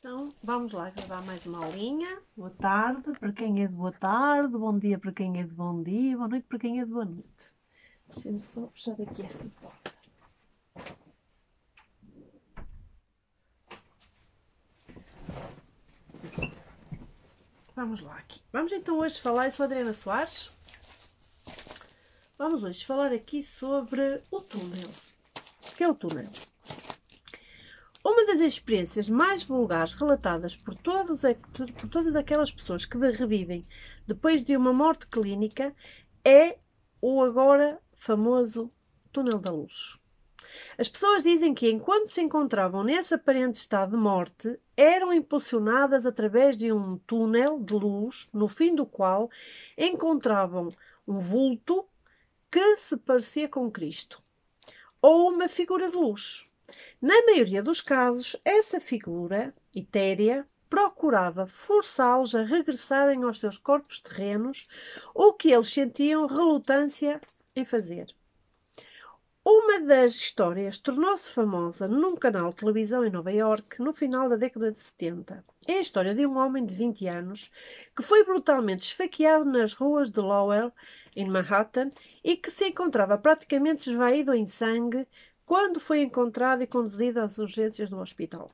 Então, vamos lá gravar mais uma aulinha. Boa tarde para quem é de boa tarde, bom dia para quem é de bom dia, boa noite para quem é de boa noite. Deixa-me só puxar aqui esta porta. Vamos lá aqui. Vamos então hoje falar, eu sou a Adriana Soares. Vamos hoje falar aqui sobre o túnel. O que é o túnel? Uma das experiências mais vulgares relatadas por todas aquelas pessoas que revivem depois de uma morte clínica é o agora famoso túnel da luz. As pessoas dizem que, enquanto se encontravam nesse aparente estado de morte, eram impulsionadas através de um túnel de luz, no fim do qual encontravam um vulto que se parecia com Cristo, ou uma figura de luz. Na maioria dos casos, essa figura etérea procurava forçá-los a regressarem aos seus corpos terrenos, o que eles sentiam relutância em fazer. Uma das histórias tornou-se famosa num canal de televisão em Nova Iorque no final da década de 70. É a história de um homem de 20 anos que foi brutalmente esfaqueado nas ruas de Lowell, em Manhattan, e que se encontrava praticamente esvaído em sangue quando foi encontrado e conduzido às urgências do hospital.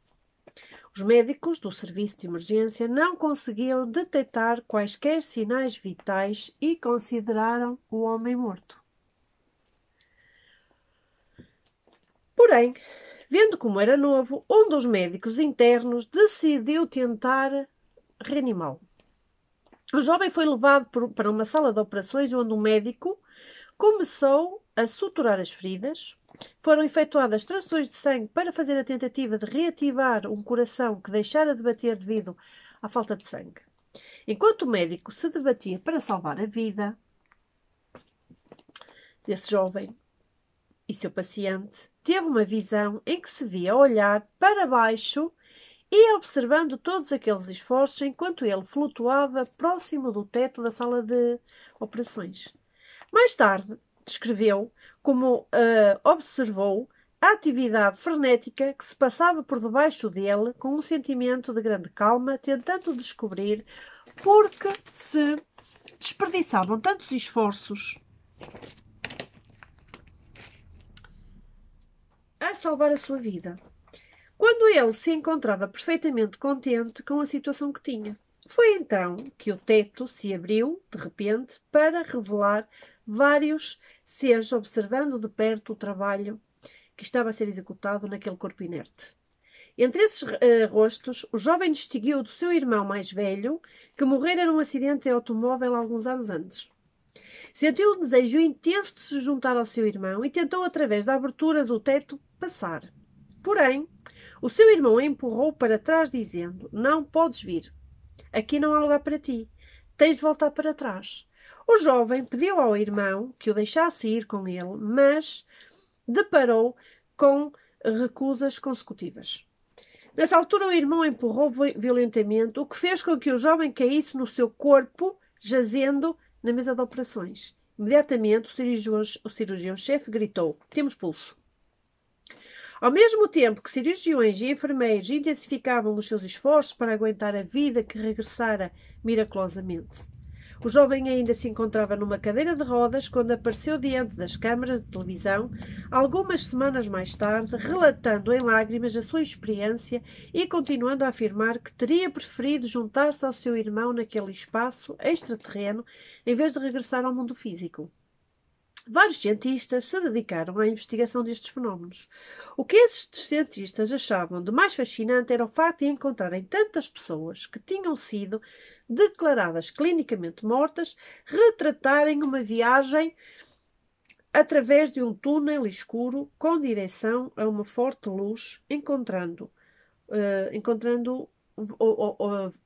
Os médicos do serviço de emergência não conseguiam detectar quaisquer sinais vitais e consideraram o homem morto. Porém, vendo como era novo, um dos médicos internos decidiu tentar reanimá-lo. O jovem foi levado para uma sala de operações onde o médico começou a suturar as feridas. Foram efetuadas transfusões de sangue para fazer a tentativa de reativar um coração que deixara de bater devido à falta de sangue. Enquanto o médico se debatia para salvar a vida desse jovem e seu paciente, teve uma visão em que se via olhar para baixo e observando todos aqueles esforços enquanto ele flutuava próximo do teto da sala de operações. Mais tarde, descreveu como observou a atividade frenética que se passava por debaixo dele com um sentimento de grande calma, tentando descobrir por que se desperdiçavam tantos esforços a salvar a sua vida, quando ele se encontrava perfeitamente contente com a situação que tinha. Foi então que o teto se abriu, de repente, para revelar vários seres observando de perto o trabalho que estava a ser executado naquele corpo inerte. Entre esses rostos, o jovem distinguiu do seu irmão mais velho, que morrera num acidente de automóvel alguns anos antes. Sentiu um desejo intenso de se juntar ao seu irmão e tentou, através da abertura do teto, passar. Porém, o seu irmão a empurrou para trás, dizendo: "Não podes vir. Aqui não há lugar para ti. Tens de voltar para trás." O jovem pediu ao irmão que o deixasse ir com ele, mas deparou com recusas consecutivas. Nessa altura, o irmão empurrou violentamente, o que fez com que o jovem caísse no seu corpo, jazendo na mesa de operações. Imediatamente, o cirurgião-chefe gritou: "Temos pulso." Ao mesmo tempo que cirurgiões e enfermeiros intensificavam os seus esforços para aguentar a vida que regressara miraculosamente. O jovem ainda se encontrava numa cadeira de rodas quando apareceu diante das câmaras de televisão, algumas semanas mais tarde, relatando em lágrimas a sua experiência e continuando a afirmar que teria preferido juntar-se ao seu irmão naquele espaço extraterreno em vez de regressar ao mundo físico. Vários cientistas se dedicaram à investigação destes fenómenos. O que esses cientistas achavam de mais fascinante era o facto de encontrarem tantas pessoas que tinham sido declaradas clinicamente mortas retratarem uma viagem através de um túnel escuro com direção a uma forte luz, encontrando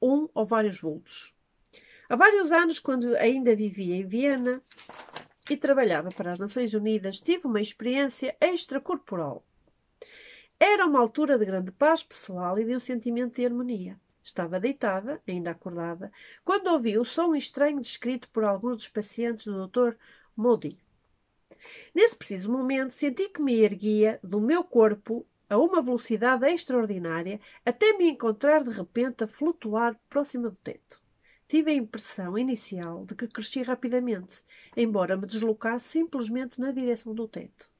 um ou vários vultos. Há vários anos, quando ainda vivia em Viena e trabalhava para as Nações Unidas, tive uma experiência extracorporal. Era uma altura de grande paz pessoal e de um sentimento de harmonia. Estava deitada, ainda acordada, quando ouvi o som estranho descrito por alguns dos pacientes do Dr. Moody. Nesse preciso momento, senti que me erguia do meu corpo a uma velocidade extraordinária até me encontrar de repente a flutuar próxima do teto. Tive a impressão inicial de que cresci rapidamente, embora me deslocasse simplesmente na direção do teto.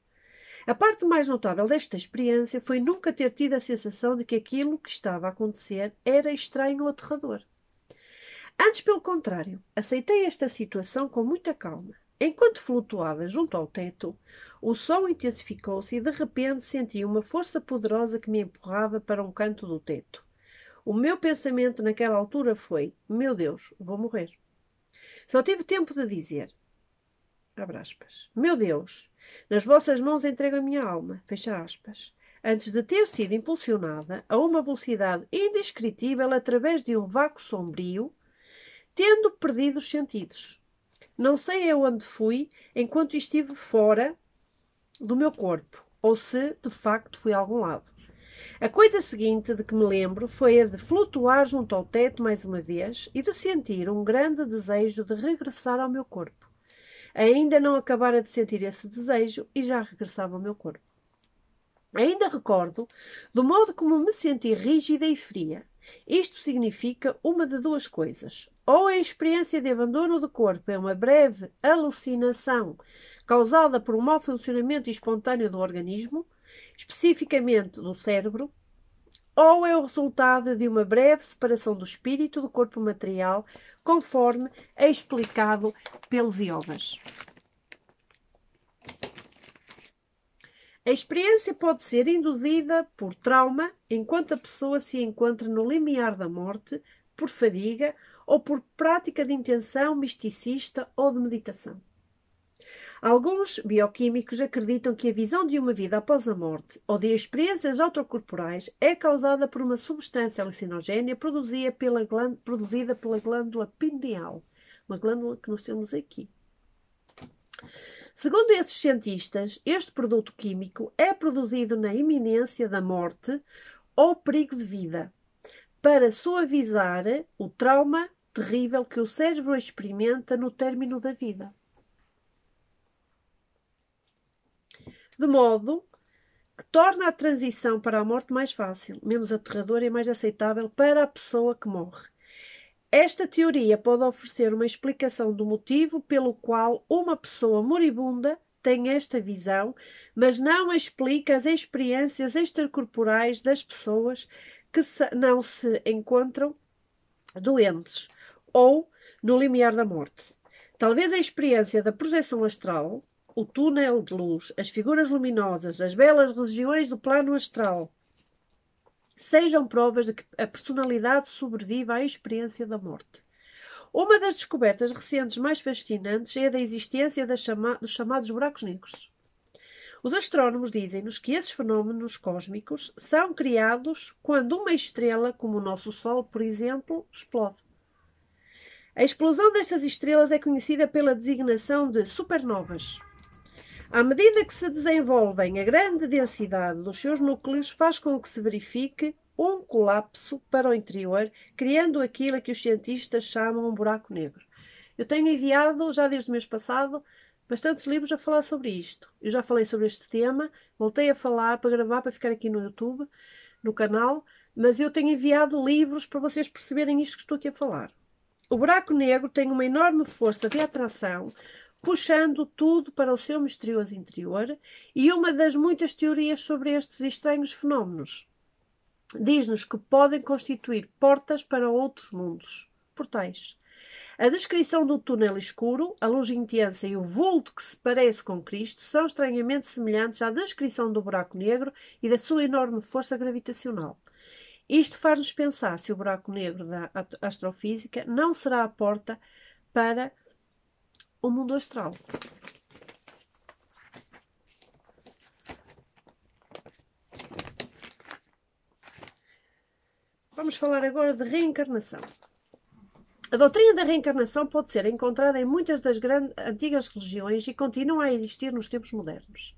A parte mais notável desta experiência foi nunca ter tido a sensação de que aquilo que estava a acontecer era estranho ou aterrador. Antes, pelo contrário, aceitei esta situação com muita calma. Enquanto flutuava junto ao teto, o som intensificou-se e de repente senti uma força poderosa que me empurrava para um canto do teto. O meu pensamento naquela altura foi: meu Deus, vou morrer. Só tive tempo de dizer, abre aspas, meu Deus, nas vossas mãos entrego a minha alma, fecha aspas, antes de ter sido impulsionada a uma velocidade indescritível através de um vácuo sombrio, tendo perdido os sentidos. Não sei aonde fui enquanto estive fora do meu corpo, ou se, de facto, fui a algum lado. A coisa seguinte de que me lembro foi a de flutuar junto ao teto mais uma vez e de sentir um grande desejo de regressar ao meu corpo. Ainda não acabara de sentir esse desejo e já regressava ao meu corpo. Ainda recordo do modo como me senti rígida e fria. Isto significa uma de duas coisas. Ou a experiência de abandono do corpo é uma breve alucinação causada por um mau funcionamento espontâneo do organismo, especificamente do cérebro, ou é o resultado de uma breve separação do espírito do corpo material, conforme é explicado pelos yogas. A experiência pode ser induzida por trauma, enquanto a pessoa se encontra no limiar da morte, por fadiga ou por prática de intenção misticista ou de meditação. Alguns bioquímicos acreditam que a visão de uma vida após a morte ou de experiências autocorporais é causada por uma substância alucinogénea produzida pela glândula pineal, uma glândula que nós temos aqui. Segundo esses cientistas, este produto químico é produzido na iminência da morte ou perigo de vida, para suavizar o trauma terrível que o cérebro experimenta no término da vida. De modo que torna a transição para a morte mais fácil, menos aterradora e mais aceitável para a pessoa que morre. Esta teoria pode oferecer uma explicação do motivo pelo qual uma pessoa moribunda tem esta visão, mas não explica as experiências extracorporais das pessoas que não se encontram doentes ou no limiar da morte. Talvez a experiência da projeção astral, o túnel de luz, as figuras luminosas, as belas regiões do plano astral, sejam provas de que a personalidade sobrevive à experiência da morte. Uma das descobertas recentes mais fascinantes é a da existência dos chamados buracos negros. Os astrónomos dizem-nos que esses fenómenos cósmicos são criados quando uma estrela, como o nosso Sol, por exemplo, explode. A explosão destas estrelas é conhecida pela designação de supernovas. À medida que se desenvolvem, a grande densidade dos seus núcleos faz com que se verifique um colapso para o interior, criando aquilo a que os cientistas chamam um buraco negro. Eu tenho enviado, já desde o mês passado, bastantes livros a falar sobre isto. Eu já falei sobre este tema, voltei a falar para gravar, para ficar aqui no YouTube, no canal, mas eu tenho enviado livros para vocês perceberem isto que estou aqui a falar. O buraco negro tem uma enorme força de atração, puxando tudo para o seu misterioso interior, e uma das muitas teorias sobre estes estranhos fenómenos diz-nos que podem constituir portas para outros mundos, portais. A descrição do túnel escuro, a luz intensa e o vulto que se parece com Cristo são estranhamente semelhantes à descrição do buraco negro e da sua enorme força gravitacional. Isto faz-nos pensar se o buraco negro da astrofísica não será a porta para o mundo astral. Vamos falar agora de reencarnação. A doutrina da reencarnação pode ser encontrada em muitas das antigas religiões e continua a existir nos tempos modernos.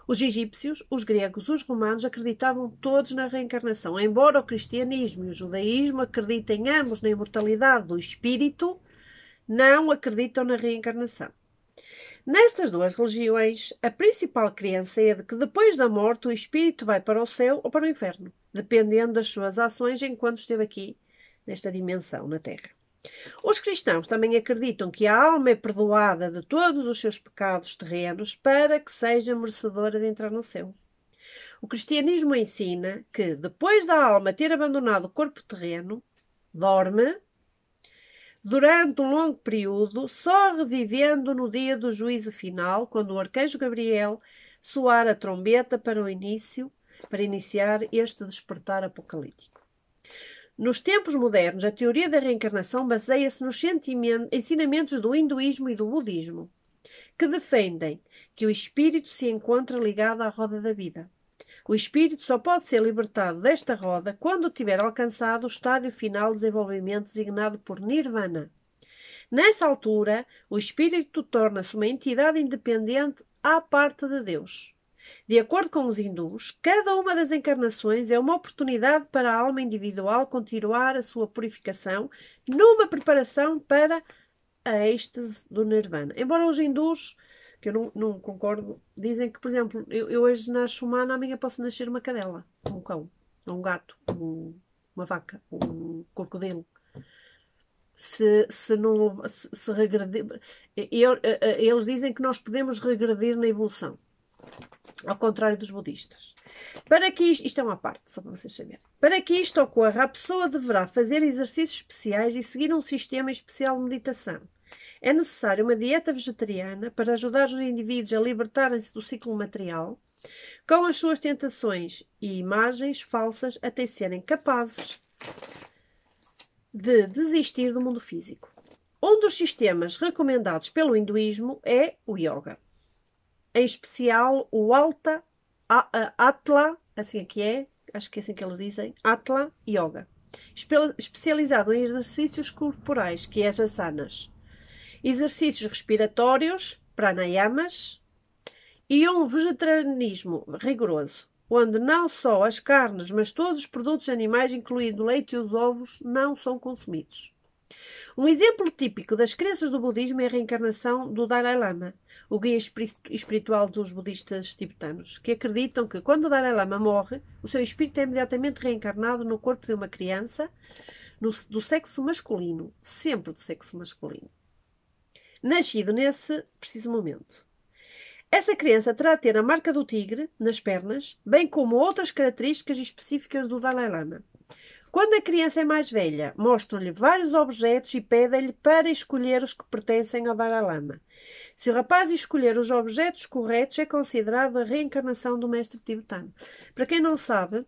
Os egípcios, os gregos, os romanos acreditavam todos na reencarnação, embora o cristianismo e o judaísmo acreditem ambos na imortalidade do espírito, não acreditam na reencarnação. Nestas duas religiões, a principal crença é de que depois da morte o espírito vai para o céu ou para o inferno, dependendo das suas ações enquanto esteve aqui, nesta dimensão, na Terra. Os cristãos também acreditam que a alma é perdoada de todos os seus pecados terrenos para que seja merecedora de entrar no céu. O cristianismo ensina que, depois da alma ter abandonado o corpo terreno, dorme durante um longo período, só revivendo no dia do juízo final, quando o arcanjo Gabriel soar a trombeta para iniciar este despertar apocalíptico. Nos tempos modernos, a teoria da reencarnação baseia-se nos ensinamentos do hinduísmo e do budismo, que defendem que o espírito se encontra ligado à roda da vida. O espírito só pode ser libertado desta roda quando tiver alcançado o estádio final de desenvolvimento designado por Nirvana. Nessa altura, o espírito torna-se uma entidade independente à parte de Deus. De acordo com os hindus, cada uma das encarnações é uma oportunidade para a alma individual continuar a sua purificação numa preparação para a êxtase do Nirvana. Embora os hindus, que eu não concordo, dizem que, por exemplo, eu hoje nasço humana, amanhã posso nascer uma cadela, um cão, um gato, uma vaca, um crocodilo. Se regredir, eles dizem que nós podemos regredir na evolução, ao contrário dos budistas. Para que isto é uma parte, só para vocês saberem. Para que isto ocorra, a pessoa deverá fazer exercícios especiais e seguir um sistema especial de meditação. É necessária uma dieta vegetariana para ajudar os indivíduos a libertarem-se do ciclo material, com as suas tentações e imagens falsas até serem capazes de desistir do mundo físico. Um dos sistemas recomendados pelo hinduísmo é o yoga. Em especial o Atla, assim aqui é, acho que é assim que eles dizem, Atla Yoga, especializado em exercícios corporais, que é as asanas, exercícios respiratórios, pranayamas, e um vegetarianismo rigoroso, onde não só as carnes, mas todos os produtos animais, incluindo o leite e os ovos, não são consumidos. Um exemplo típico das crenças do budismo é a reencarnação do Dalai Lama, o guia espiritual dos budistas tibetanos, que acreditam que quando o Dalai Lama morre, o seu espírito é imediatamente reencarnado no corpo de uma criança do sexo masculino, sempre do sexo masculino, nascido nesse preciso momento. Essa criança terá de ter a marca do tigre nas pernas, bem como outras características específicas do Dalai Lama. Quando a criança é mais velha, mostram-lhe vários objetos e pedem-lhe para escolher os que pertencem ao Dalai Lama. Se o rapaz escolher os objetos corretos, é considerado a reencarnação do mestre tibetano. Para quem não sabe,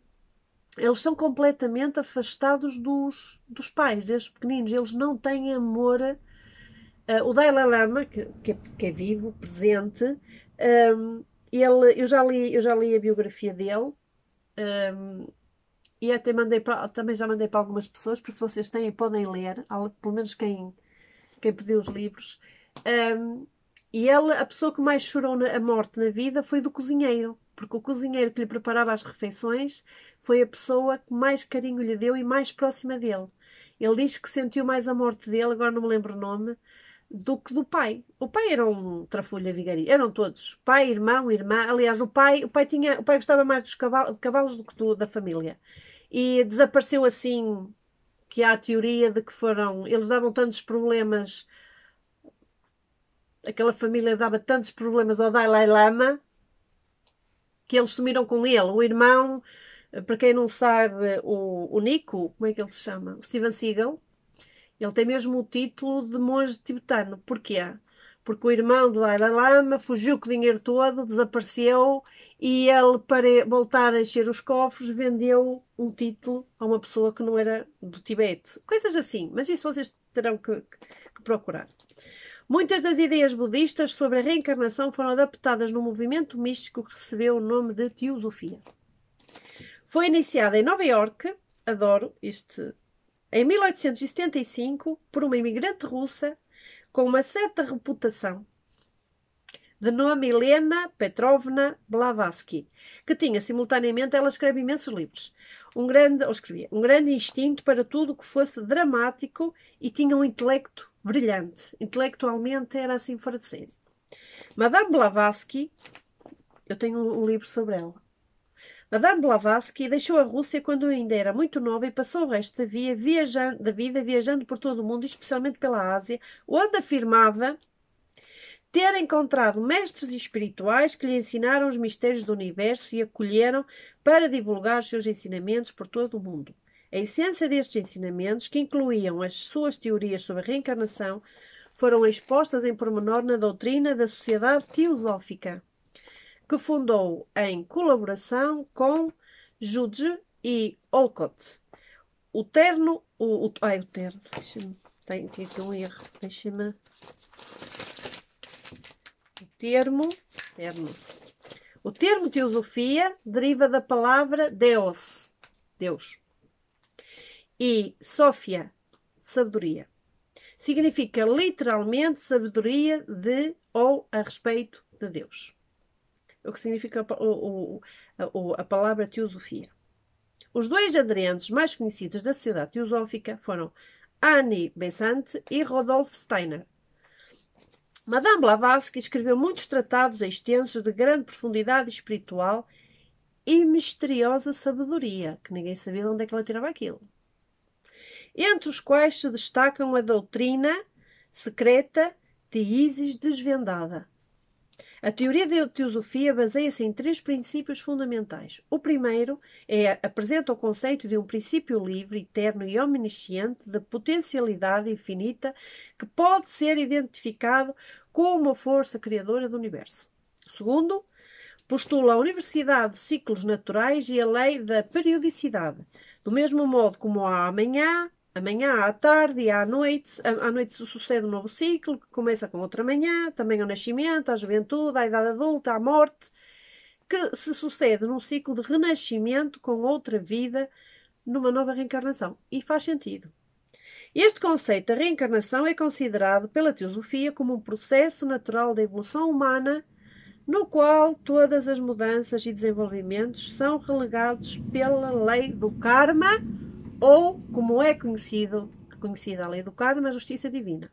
eles são completamente afastados dos pais, desde pequeninos. Eles não têm amor. O Dalai Lama, que é vivo, presente, eu já li a biografia dele. E até também já mandei para algumas pessoas, por se vocês têm, podem ler, pelo menos quem pediu os livros. E a pessoa que mais chorou a morte na vida foi do cozinheiro, porque o cozinheiro que lhe preparava as refeições foi a pessoa que mais carinho lhe deu e mais próxima dele. Ele diz que sentiu mais a morte dele, agora não me lembro o nome, do que do pai. O pai era um trafulha vigaria, eram todos, pai, irmão, irmã. Aliás, o pai gostava mais de cavalos do que da família. E desapareceu assim, que há a teoria de que eles davam tantos problemas, aquela família dava tantos problemas ao Dalai Lama, que eles sumiram com ele. O irmão, para quem não sabe, o Nico, como é que ele se chama? O Steven Seagal, ele tem mesmo o título de monge tibetano. Porquê? Porque o irmão do Dalai Lama fugiu com o dinheiro todo, desapareceu, e ele, para voltar a encher os cofres, vendeu um título a uma pessoa que não era do Tibete. Coisas assim, mas isso vocês terão que procurar. Muitas das ideias budistas sobre a reencarnação foram adaptadas no movimento místico que recebeu o nome de Teosofia. Foi iniciada em Nova Iorque, em 1875, por uma imigrante russa com uma certa reputação, de nome Helena Petrovna Blavatsky, que tinha simultaneamente, ela escreve imensos livros, um grande instinto para tudo o que fosse dramático e tinha um intelecto brilhante. Intelectualmente era assim fora de série. Madame Blavatsky, eu tenho um livro sobre ela. Madame Blavatsky deixou a Rússia quando ainda era muito nova e passou o resto da vida viajando por todo o mundo, especialmente pela Ásia, onde afirmava ter encontrado mestres espirituais que lhe ensinaram os mistérios do universo e acolheram para divulgar os seus ensinamentos por todo o mundo. A essência destes ensinamentos, que incluíam as suas teorias sobre a reencarnação, foram expostas em pormenor na doutrina da Sociedade Teosófica, que fundou em colaboração com Judge e Olcott. O termo, deixa-me, tem aqui um erro, deixa-me. O termo teosofia deriva da palavra Deus, e Sofia, sabedoria. Significa literalmente sabedoria de ou a respeito de Deus. O que significa a palavra teosofia. Os dois aderentes mais conhecidos da Sociedade Teosófica foram Annie Besant e Rudolf Steiner. Madame Blavatsky escreveu muitos tratados extensos de grande profundidade espiritual e misteriosa sabedoria, que ninguém sabia de onde é que ela tirava aquilo. Entre os quais se destacam a doutrina secreta de Isis desvendada. A teoria da teosofia baseia-se em 3 princípios fundamentais. O primeiro apresenta o conceito de um princípio livre, eterno e omnisciente de potencialidade infinita que pode ser identificado como uma força criadora do universo. O segundo postula a universidade de ciclos naturais e a lei da periodicidade, do mesmo modo como há amanhã, à tarde e à noite se sucede um novo ciclo, que começa com outra manhã, também ao nascimento, à juventude, à idade adulta, à morte, que se sucede num ciclo de renascimento com outra vida, numa nova reencarnação. E faz sentido. Este conceito da reencarnação é considerado pela teosofia como um processo natural da evolução humana, no qual todas as mudanças e desenvolvimentos são relegados pela lei do karma, ou, como é conhecida a lei do karma, a justiça divina.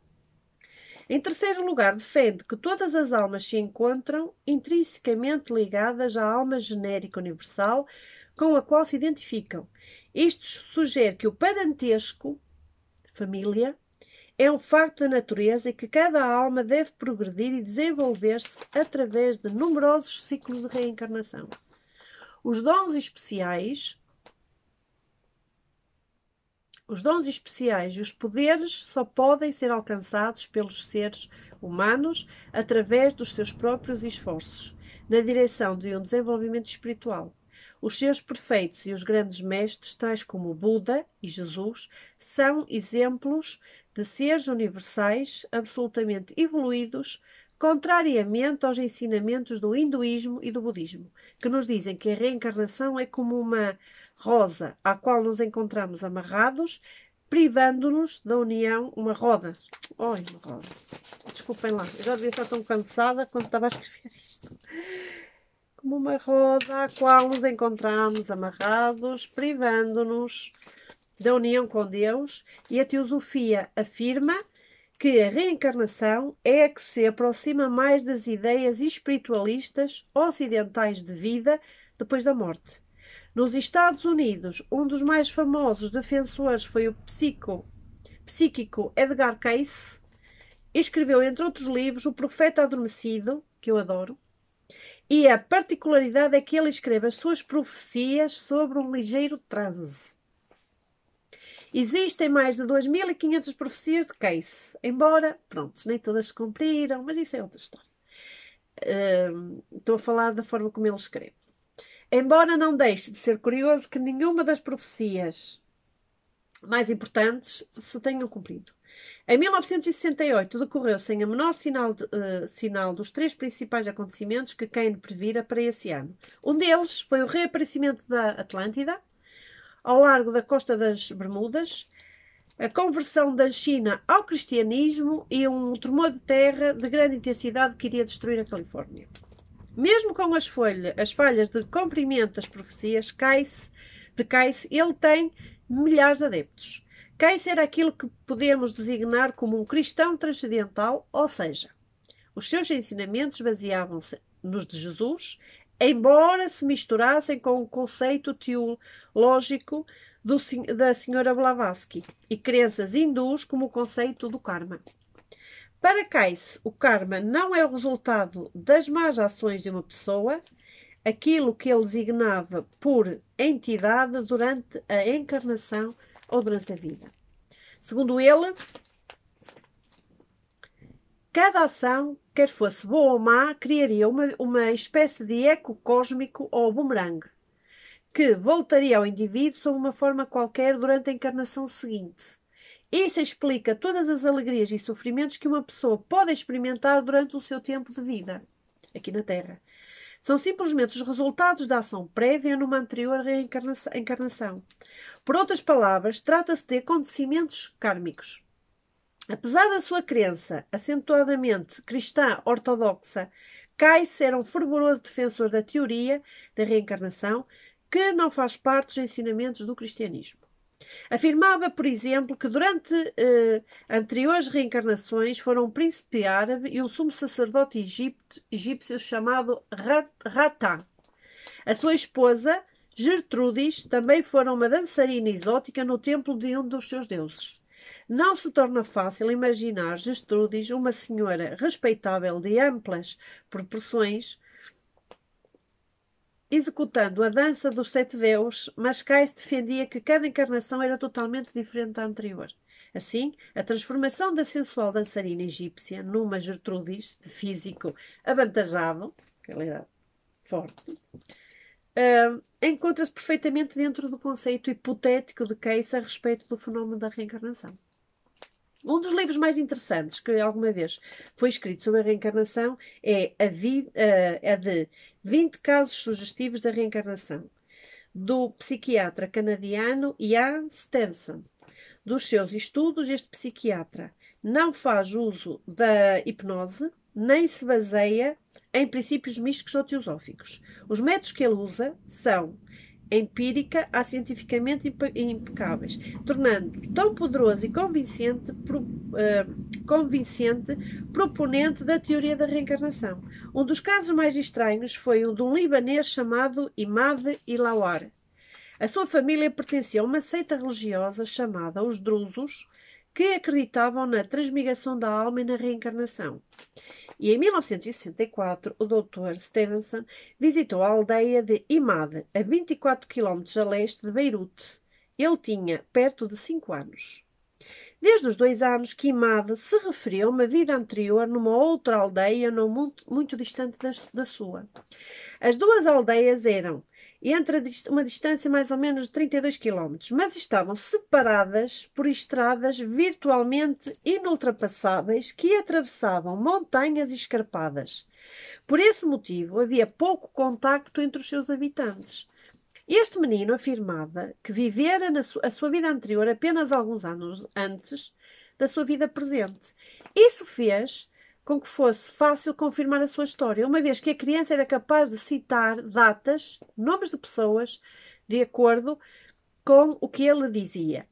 Em terceiro lugar, defende que todas as almas se encontram intrinsecamente ligadas à alma genérica universal com a qual se identificam. Isto sugere que o parentesco, família, é um facto da natureza e que cada alma deve progredir e desenvolver-se através de numerosos ciclos de reencarnação. Os dons especiais e os poderes só podem ser alcançados pelos seres humanos através dos seus próprios esforços, na direção de um desenvolvimento espiritual. Os seus perfeitos e os grandes mestres, tais como Buda e Jesus, são exemplos de seres universais absolutamente evoluídos, contrariamente aos ensinamentos do hinduísmo e do budismo, que nos dizem que a reencarnação é como uma rosa à qual nos encontramos amarrados, privando-nos da união, uma roda. Oi, uma roda. Desculpem lá, eu já devia estar tão cansada quando estava a escrever isto. Como uma roda à qual nos encontramos amarrados, privando-nos da união com Deus, e a teosofia afirma que a reencarnação é a que se aproxima mais das ideias espiritualistas ocidentais de vida depois da morte. Nos Estados Unidos, um dos mais famosos defensores foi o psíquico Edgar Cayce. Escreveu, entre outros livros, O Profeta Adormecido, que eu adoro, e a particularidade é que ele escreve as suas profecias sobre um ligeiro transe. Existem mais de 2.500 profecias de Cayce, embora, pronto, nem todas se cumpriram, mas isso é outra história. Estou a falar da forma como ele escreve. Embora não deixe de ser curioso que nenhuma das profecias mais importantes se tenham cumprido. Em 1968 decorreu sem a menor sinal dos 3 principais acontecimentos que Kane previra para esse ano. Um deles foi o reaparecimento da Atlântida, ao largo da costa das Bermudas, a conversão da China ao cristianismo e um tremor de terra de grande intensidade que iria destruir a Califórnia. Mesmo com as falhas de cumprimento das profecias de Cayce, ele tem milhares de adeptos. Cayce era aquilo que podemos designar como um cristão transcendental, ou seja, Os seus ensinamentos baseavam-se nos de Jesus, embora se misturassem com o conceito teológico da senhora Blavatsky e crenças hindus como o conceito do karma. Para Kais, o karma não é o resultado das más ações de uma pessoa, aquilo que ele designava por entidade durante a encarnação ou durante a vida. Segundo ele, cada ação, quer fosse boa ou má, criaria uma espécie de eco cósmico ou bumerangue, que voltaria ao indivíduo sob uma forma qualquer durante a encarnação seguinte. Isso explica todas as alegrias e sofrimentos que uma pessoa pode experimentar durante o seu tempo de vida, aqui na Terra. São simplesmente os resultados da ação prévia numa anterior encarnação. Por outras palavras, trata-se de acontecimentos kármicos. Apesar da sua crença acentuadamente cristã ortodoxa, Kais era um fervoroso defensor da teoria da reencarnação, que não faz parte dos ensinamentos do cristianismo. Afirmava, por exemplo, que durante anteriores reencarnações foram um príncipe árabe e um sumo sacerdote egípcio chamado Ratá. A sua esposa, Gertrudis, também fora uma dançarina exótica no templo de um dos seus deuses. Não se torna fácil imaginar Gertrudis, uma senhora respeitável de amplas proporções, executando a dança dos 7 véus, mas Kais defendia que cada encarnação era totalmente diferente da anterior. Assim, a transformação da sensual dançarina egípcia numa Gertrudis de físico avantajado, qualidade forte, encontra-se perfeitamente dentro do conceito hipotético de Kais a respeito do fenómeno da reencarnação. Um dos livros mais interessantes que alguma vez foi escrito sobre a reencarnação é a de 20 casos sugestivos da reencarnação, do psiquiatra canadiano Ian Stevenson. Dos seus estudos, este psiquiatra não faz uso da hipnose, nem se baseia em princípios místicos ou teosóficos. Os métodos que ele usa são empírica a cientificamente impecáveis, tornando tão poderoso e convincente proponente da teoria da reencarnação. Um dos casos mais estranhos foi o de um libanês chamado Imad Ilawar. A sua família pertencia a uma seita religiosa chamada os Drusos, que acreditavam na transmigração da alma e na reencarnação. E em 1964, o Dr. Stevenson visitou a aldeia de Imad, a 24 km a leste de Beirute. Ele tinha perto de 5 anos. Desde os 2 anos que Imad se referiu a uma vida anterior numa outra aldeia não muito distante da sua. As duas aldeias eram entre uma distância mais ou menos de 32 km, mas estavam separadas por estradas virtualmente inultrapassáveis que atravessavam montanhas escarpadas. Por esse motivo, havia pouco contacto entre os seus habitantes. Este menino afirmava que vivera a sua vida anterior apenas alguns anos antes da sua vida presente. Isso fez com que fosse fácil confirmar a sua história, uma vez que a criança era capaz de citar datas, nomes de pessoas, de acordo com o que ele dizia.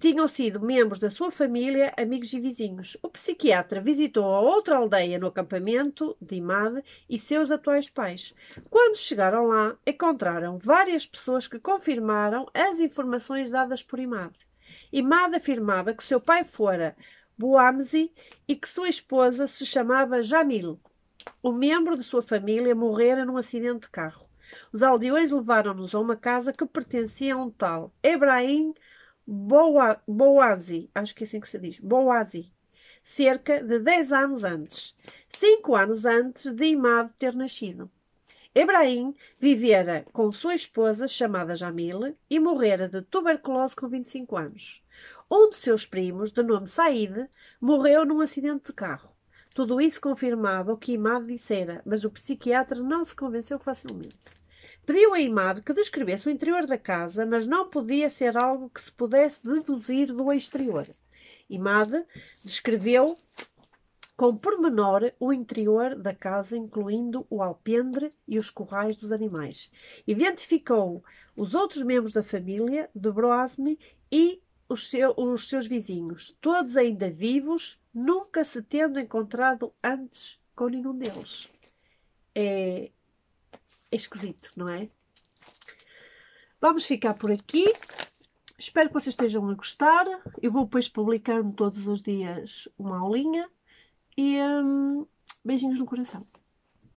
Tinham sido membros da sua família, amigos e vizinhos. O psiquiatra visitou a outra aldeia no acampamento de Imad e seus atuais pais. Quando chegaram lá, encontraram várias pessoas que confirmaram as informações dadas por Imad. Imad afirmava que seu pai fora Boamzi e que sua esposa se chamava Jamil. Um membro de sua família morrera num acidente de carro. Os aldeões levaram-nos a uma casa que pertencia a um tal Ebrahim Bouazi, acho que é assim que se diz, Bouazi, cerca de 10 anos antes, 5 anos antes de Imad ter nascido. Ebrahim vivera com sua esposa, chamada Jamil, e morrera de tuberculose com 25 anos. Um de seus primos, de nome Said, morreu num acidente de carro. Tudo isso confirmava o que Imad dissera, mas o psiquiatra não se convenceu facilmente. Pediu a Imad que descrevesse o interior da casa, mas não podia ser algo que se pudesse deduzir do exterior. Imad descreveu com pormenor o interior da casa, incluindo o alpendre e os corrais dos animais. Identificou os outros membros da família de Broasmi e os seus vizinhos, todos ainda vivos, nunca se tendo encontrado antes com nenhum deles. É esquisito, não é? Vamos ficar por aqui. Espero que vocês estejam a gostar. Eu vou depois publicando todos os dias uma aulinha. E beijinhos no coração.